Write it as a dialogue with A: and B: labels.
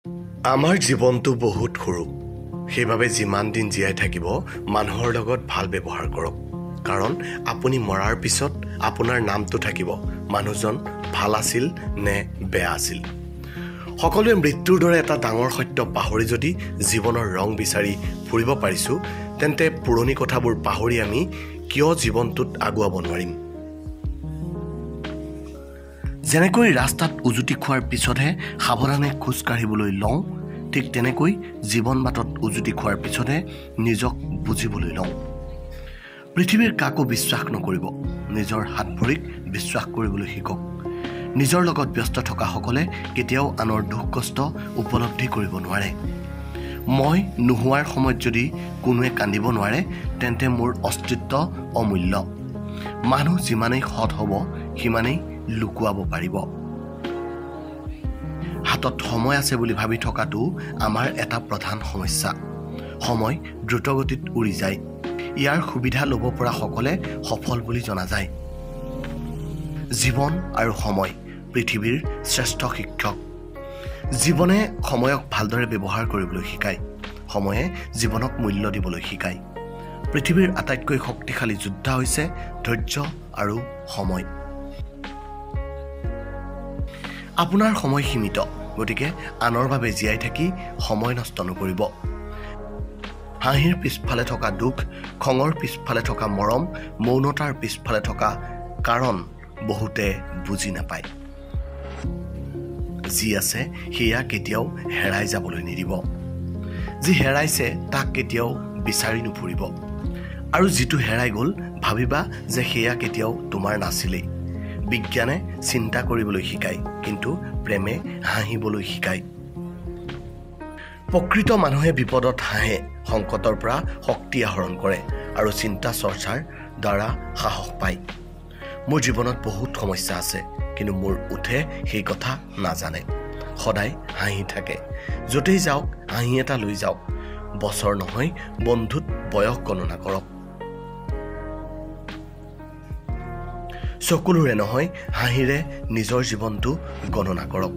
A: আমাৰ জীৱনটো বহুত সৰু সেইবাবে যিমান দিন জীয়াই থাকিব মানুহৰ লগত ভাল ব্যৱহাৰ কৰক কাৰণ আপুনি মৰাৰ পিছত আপোনাৰ নামটো থাকিব মানুহজন ভাল আছিল নে বেয়া আছিল সকলোৱে মৃত্যুৰ দৰে এটা ডাঙৰ সত্য পাহৰি যদি জীৱনৰ ৰং বিচাৰি ফুৰিব পাৰিছো তেন্তে পুৰণি কথাবোৰ পাহৰি আমি কিয় জীৱনটোত আগুৱাব নোৱাৰিম যেনেকৈ ৰাস্তাত উজুটি খোৱাৰ পিছতহে সাৱধানে খোজ কাঢ়িবলৈ লওঁ ঠিক তেনেকৈ জীৱন বাটত উজুটি খোৱাৰ পিছতহে নিজক বুজিবলৈ লওঁ পৃথিৱীৰ কাকো বিশ্বাস নকৰিব নিজৰ হাত ভৰিক বিশ্বাস কৰিবলৈ শিকক নিজৰ লগত ব্যস্ত থকা সকলে কেতিয়াও আনৰ দুখ কষ্ট উপলব্ধি কৰিব নোৱাৰে মই নোহোৱাৰ সময়ত যদি কোনোৱে কান্দিব নোৱাৰে তেন্তে মোৰ অস্তিত্ব অমূল্য মানুহ যিমানেই সৎ হ'ব সিমানেই লুকুৱাব পাৰিব হাতত সময় আছে বুলি ভাবি থকাটো আমাৰ এটা প্ৰধান সমস্যা সময় দ্ৰুতগতিত উৰি যায় ইয়াৰ সুবিধা ল'ব পৰা সকলে সফল বুলি জনা যায় জীৱন আৰু সময় পৃথিৱীৰ শ্ৰেষ্ঠ শিক্ষক জীৱনে সময়ক ভালদৰে ব্যৱহাৰ কৰিবলৈ শিকায় সময়ে জীৱনক মূল্য দিবলৈ শিকায় পৃথিৱীৰ আটাইতকৈ শক্তিশালী যোদ্ধা হৈছে ধৈৰ্য আৰু সময় আপোনাৰ সময় সীমিত গতিকে আনৰ বাবে জীয়াই থাকি সময় নষ্ট নকৰিব হাঁহিৰ পিছফালে থকা দুখ খঙৰ পিছফালে থকা মৰম মৌনতাৰ পিছফালে থকা কাৰণ বহুতে বুজি নাপায় যি আছে সেয়া কেতিয়াও হেৰাই যাবলৈ নিদিব যি হেৰাইছে তাক কেতিয়াও বিচাৰি নুফুৰিব আৰু যিটো হেৰাই গ'ল ভাবিবা যে সেয়া কেতিয়াও তোমাৰ নাছিলেই বিজ্ঞানে চিন্তা কৰিবলৈ শিকায় কিন্তু প্ৰেমে হাঁহিবলৈ শিকায় প্ৰকৃত মানুহে বিপদত হাঁহে সংকটৰ পৰা শক্তি আহৰণ কৰে আৰু চিন্তা চৰ্চাৰ দ্বাৰা সাহস পায় মোৰ জীৱনত বহুত সমস্যা আছে কিন্তু মোৰ উঠে সেই কথা নাজানে সদায় হাঁহি থাকে য'তেই যাওক হাঁহি এটা লৈ যাওক বছৰ নহয় বন্ধুত বয়স গণনা কৰক চকুলোৰে নহয় হাঁহিৰে নিজৰ জীৱনটো গণনা কৰক